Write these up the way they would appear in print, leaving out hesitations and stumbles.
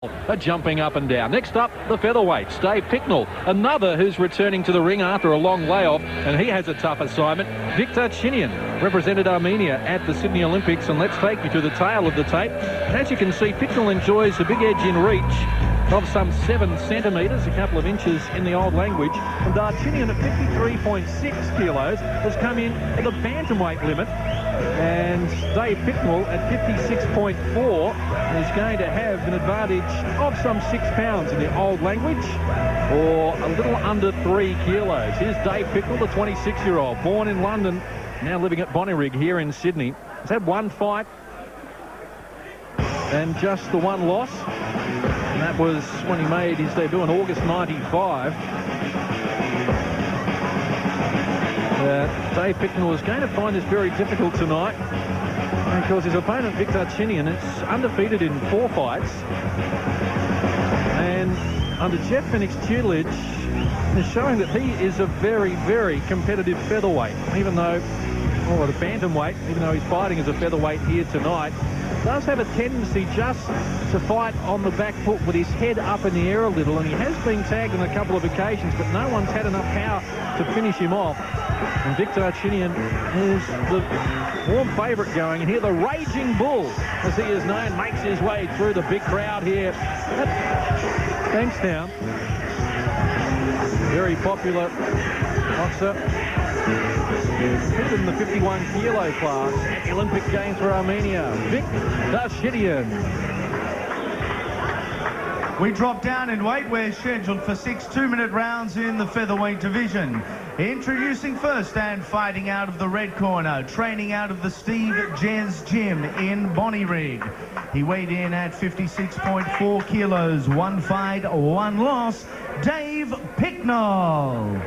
are jumping up and down. Next up, the featherweights. Dave Picnell, another who's returning to the ring after a long layoff, and he has a tough assignment. Vik Darchinian represented Armenia at the Sydney Olympics, and let's take you to the tail of the tape. And as you can see, Picknell enjoys a big edge in reach of some 7 centimetres, a couple of inches in the old language. And Darchinyan at 53.6 kilos has come in at the bantamweight limit. And Dave Picnell at 56.4 is going to have an advantage of some 6 pounds in the old language, or a little under 3 kilos. Here's Dave Picnell, the 26-year-old, born in London, now living at Bonnyrigg here in Sydney. He's had one fight and just the one loss, and that was when he made his debut in August 95. Dave Picnell is going to find this very difficult tonight, because his opponent Vik Darchinian is undefeated in 4 fights, and under Jeff Fennick's tutelage is showing that he is a very, very competitive featherweight, even though, or the bantamweight, even though he's fighting as a featherweight here tonight. Does have a tendency just to fight on the back foot with his head up in the air a little, and he has been tagged on a couple of occasions, but no one's had enough power to finish him off. And Vik Darchinian is the warm favourite going, and here the Raging Bull, as he is known, makes his way through the big crowd here at Bankstown. Very popular boxer. In the 51 kilo class at the Olympic Games for Armenia, Vik Darchinian. We drop down in weight. We're scheduled for 6 2-minute rounds in the featherweight division. Introducing first and fighting out of the red corner, training out of the Steve Jez Gym in Bonnyrigg. He weighed in at 56.4 kilos, 1 fight, 1 loss, Dave Picnell.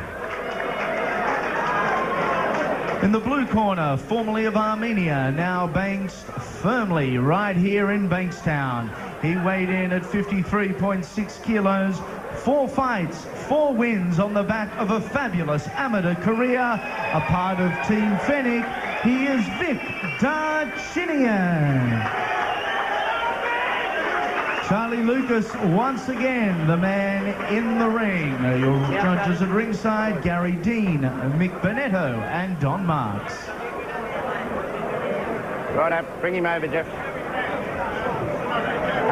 In the blue corner, formerly of Armenia, now based firmly right here in Bankstown. He weighed in at 53.6 kilos, 4 fights, 4 wins on the back of a fabulous amateur career. A part of Team Fennick, he is Vik Darchinian. Charlie Lucas, once again, the man in the ring. Your judges at ringside, Gary Dean, Mick Bonetto, and Don Marks. Right up, bring him over, Jeff.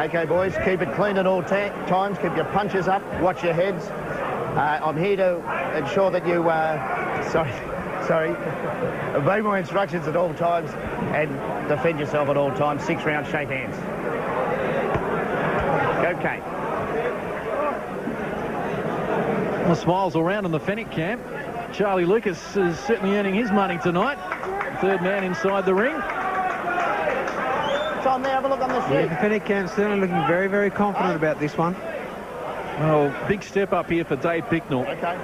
Okay, boys, keep it clean at all times. Keep your punches up, watch your heads. I'm here to ensure that you, obey my instructions at all times and defend yourself at all times. 6 rounds, shake hands. Okay. Well, smiles all round in the Fennick camp. Charlie Lucas is certainly earning his money tonight. 3rd man inside the ring. Tom, there, have a look on the sheet. Yeah, the Fennick camp's certainly looking very, very confident about this one. Well, big step up here for Dave Picnell. Okay.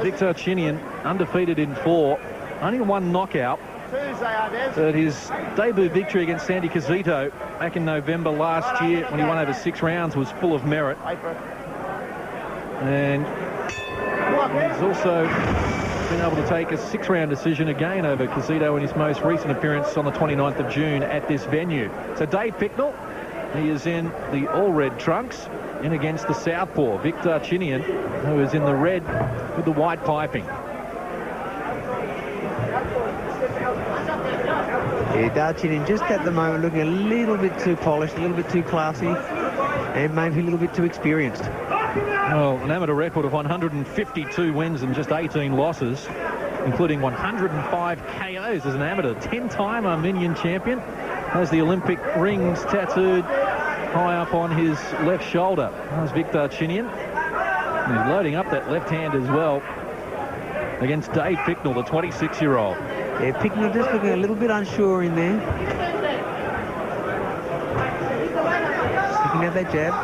Vik Darchinian, undefeated in 4. Only 1 knockout. But his debut victory against Sandy Casito back in November last year, when he won over 6 rounds, was full of merit. And he's also been able to take a 6-round decision again over Casito in his most recent appearance on the 29th of June at this venue. So Dave Picnell, he is in the all-red trunks, in against the southpaw, Vik Darchinian, who is in the red with the white piping. Yeah, Darchinyan just at the moment looking a little bit too polished, a little bit too classy, and maybe a little bit too experienced. Well, an amateur record of 152 wins and just 18 losses, including 105 KOs as an amateur. 10-time Armenian champion. Has the Olympic rings tattooed high up on his left shoulder. That's Vik Darchinian. And he's loading up that left hand as well against Dave Picnell, the 26-year-old. Yeah, Picknell just looking a little bit unsure in there. Sticking out that jab.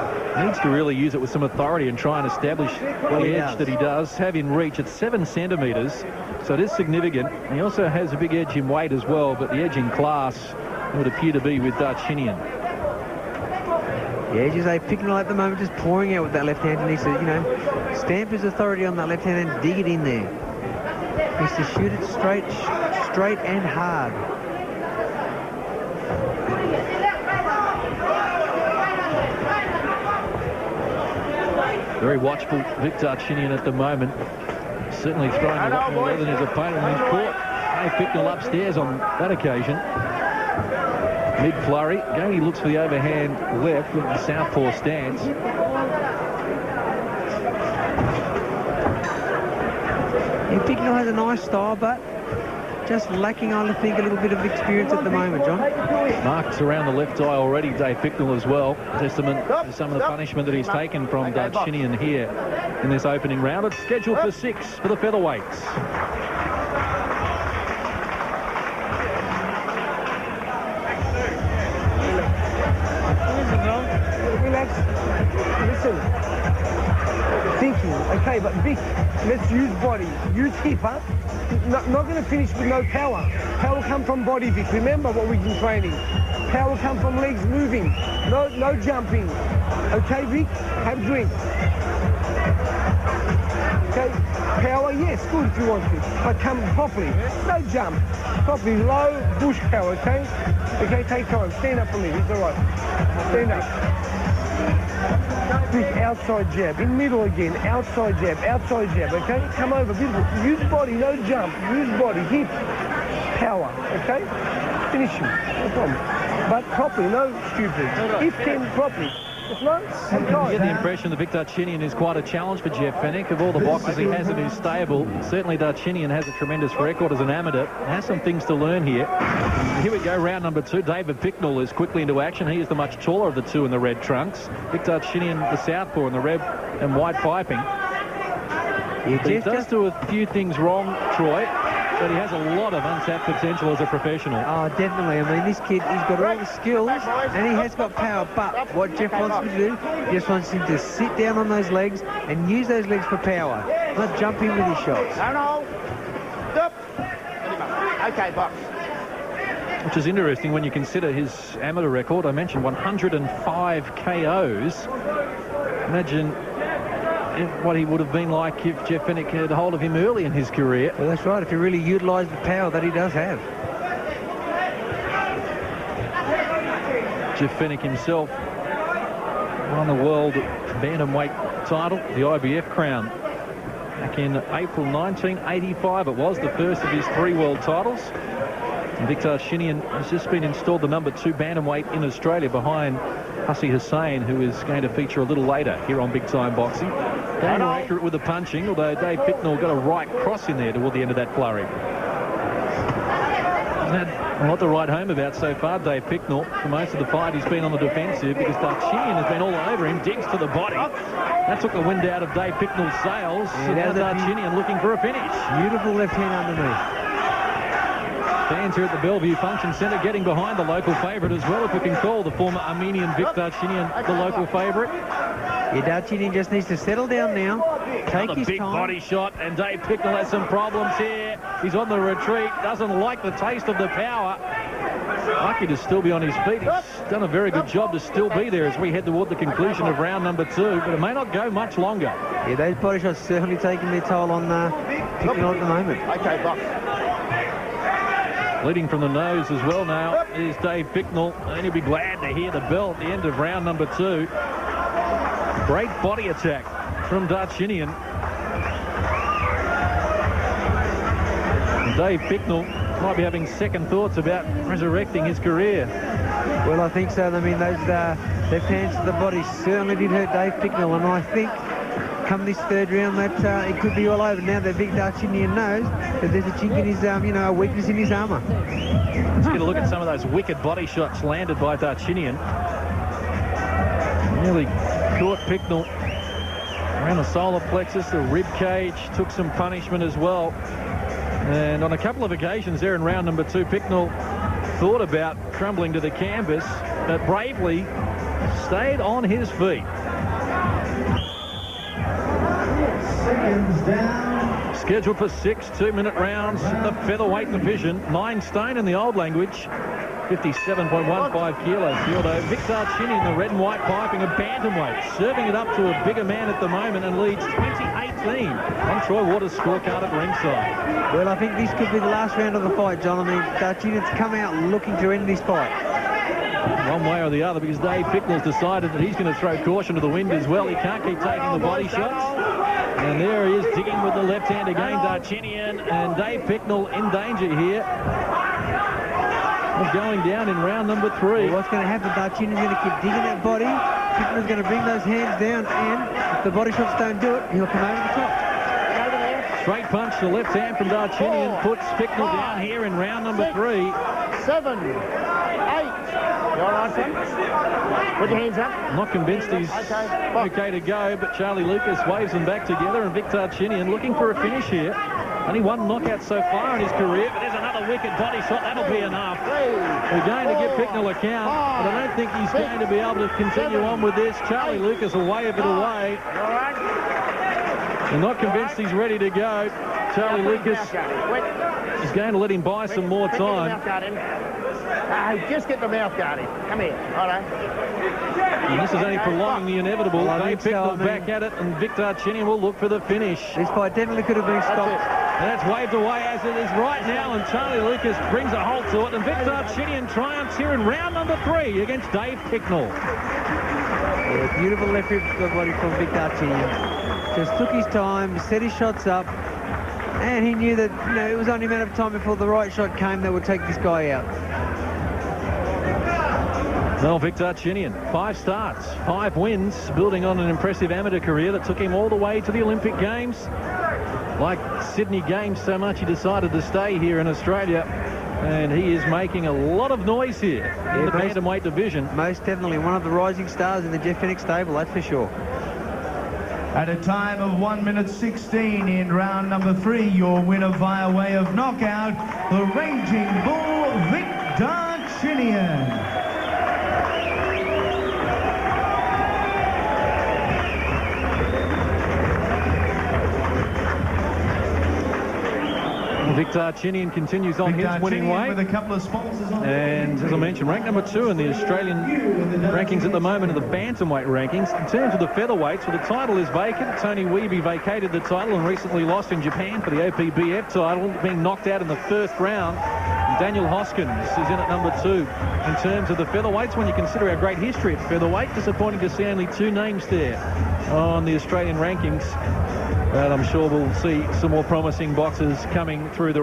Needs to really use it with some authority and try and establish the edge that he does have in reach. It's 7 centimetres, so it is significant. He also has a big edge in weight as well, but the edge in class would appear to be with Darchinian. Yeah, as you say, Picknell at the moment just pouring out with that left hand. He needs to, stamp his authority on that left hand and dig it in there. He needs to shoot it straight and hard. Very watchful Vik Darchinian at the moment. Certainly throwing a lot more than his opponent. And he's caught Dave Picknell upstairs on that occasion. Mid-flurry. Again, he looks for the overhand left with the southpaw stance. Yeah, Picknell has a nice style, but just lacking, I think, a little bit of experience at the moment, John. Marks around the left eye already, Dave Picknell as well. Testament to some of the punishment that he's taken from Darchinyan here in this opening round. It's scheduled for 6 for the featherweights. Relax. Listen. Thinking. Okay, but Vic, let's use body. Use hip, huh? Not going to finish with no power. Power come from body, Vic. Remember what we've been training. Power come from legs moving. No jumping. Okay, Vic? Have a drink. Okay? Power, yes, good if you want to. But come properly. No jump. Properly, low bush power, okay? Okay, take time. Stand up for me. It's all right. Stand up. Vic, outside jab. In middle again. Outside jab. Outside jab, okay? Come over. Beautiful. Use body, no jump. Use body. Hip. Power, okay? Finish him. No problem. But properly, no stupid. If 10 properly. If not, You get the impression that Vik Darchinian is quite a challenge for Jeff Fennick. Of all the boxers he has in his stable, certainly Darchinyan has a tremendous record as an amateur. Has some things to learn here. Here we go, round number 2. David Picnell is quickly into action. He is the much taller of the two in the red trunks. Vik Darchinian, the southpaw in the red and white piping. He does do a few things wrong, Troy, but he has a lot of untapped potential as a professional. Oh, definitely. I mean, this kid, he's got all the skills and he has got power, but what Jeff wants him to do, he just wants him to sit down on those legs and use those legs for power, not jump in with his shots. No. Stop. Okay, box. Which is interesting when you consider his amateur record. I mentioned 105 KOs. Imagine what he would have been like if Jeff Fennick had hold of him early in his career. Well, that's right, if he really utilised the power that he does have. Jeff Fennick himself won the world bantamweight title, the IBF crown, back in April 1985. It was the first of his 3 world titles. And Vik Darchinian has just been installed the number 2 bantamweight in Australia behind Hussey Hussain, who is going to feature a little later here on Big Time Boxing. Very more accurate with the punching, although Dave Picknell got a right cross in there toward the end of that flurry. He's had a lot to write home about so far, Dave Picknell. For most of the fight, he's been on the defensive because Darchinyan has been all over him, digs to the body. That took the wind out of Dave Picknell's sails. Yeah, now Darchinyan looking for a finish. Beautiful left hand underneath. Fans here at the Bellevue Function Centre getting behind the local favourite as well, if we can call the former Armenian Vik Darchinyan the local favourite. Yeah, Darchinyan just needs to settle down now, take Another his big time. body shot, and Dave Picknell has some problems here. He's on the retreat, doesn't like the taste of the power. Lucky to still be on his feet. He's done a very good job to still be there as we head toward the conclusion of round number 2, but it may not go much longer. Yeah, those body shots certainly taking their toll on Picknell at the moment. Okay, box. Leading from the nose as well now is Dave Picknell, and he'll be glad to hear the bell at the end of round number 2. Great body attack from Darchinyan. And Dave Picknell might be having second thoughts about resurrecting his career. Well, I think so. I mean, those left hands to the body certainly did hurt Dave Picknell, and I think come this 3rd round that it could be all over. Now that Vik Darchinian knows that there's a chink in his, a weakness in his armour. Let's get a look at some of those wicked body shots landed by Darchinyan. Nearly caught Picknell around the solar plexus, the rib cage, took some punishment as well. And on a couple of occasions there in round number 2, Picknell thought about crumbling to the canvas, but bravely stayed on his feet. Seconds down. Scheduled for 6 2-minute rounds in the featherweight division. 9 stone in the old language. 57.15 kilos. Although Vik Darchinyan, the red and white piping, a bantamweight, serving it up to a bigger man at the moment and leads 20-18 on Troy Waters' scorecard at ringside. Well, I think this could be the last round of the fight, John. I mean, Darchinyan's come out looking to end this fight. one way or the other, because Dave Picknell's decided that he's going to throw caution to the wind as well. He can't keep taking the body shots. And there he is, digging with the left hand again, Darchinyan, and Dave Picknell in danger here of going down in round number 3. Well, what's going to happen? Darchinyan's going to keep digging that body. Picknell's going to bring those hands down, and if the body shots don't do it, he'll come over the top. Straight punch to the left hand from Darchinyan puts Picknell down here in round number 3. 7, 8. You all right, son? Put your hands up. I'm not convinced he's okay to go, but Charlie Lucas waves them back together, and Vik Darchinian looking for a finish here. Only one knockout so far in his career, but there's another wicked body shot. That'll be enough. We're going to give Picknell a count, but I don't think he's going to be able to continue on with this. Charlie Lucas will wave it away. I'm not convinced he's ready to go. Charlie Lucas is going to let him buy some more time. Just get the mouth guard in. Come here. All right. And this is only prolonging the inevitable. Dave Picknell back at it, and Vik Darchinian will look for the finish. This fight definitely could have been stopped. And that's waved away as it is right now, and Charlie Lucas brings a halt to it, and Vik Darchinian triumphs here in round number 3 against Dave Picknell. Yeah, beautiful left rib body from Vik Darchinian. Just took his time, set his shots up, and he knew that it was only a matter of time before the right shot came that would take this guy out. Well, Vik Darchinian, 5 starts, 5 wins, building on an impressive amateur career that took him all the way to the Olympic Games. Like Sydney Games so much, he decided to stay here in Australia, and he is making a lot of noise here in the bantamweight division. Most definitely one of the rising stars in the Jeff Fenech stable, that's for sure. At a time of 1 minute 16 in round number 3, your winner via way of knockout, the Raging Bull, Vik Darchinian. Vik Darchinian continues on his winning way. With a couple of sponsors on, and as I mentioned, ranked number 2 in the Australian rankings at the moment, in the bantamweight rankings. In terms of the featherweights, well, the title is vacant. Tony Weeby vacated the title and recently lost in Japan for the OPBF title, being knocked out in the first round. And Daniel Hoskins is in at number 2. In terms of the featherweights, when you consider our great history at featherweight, disappointing to see only 2 names there on the Australian rankings. But I'm sure we'll see some more promising boxers coming through the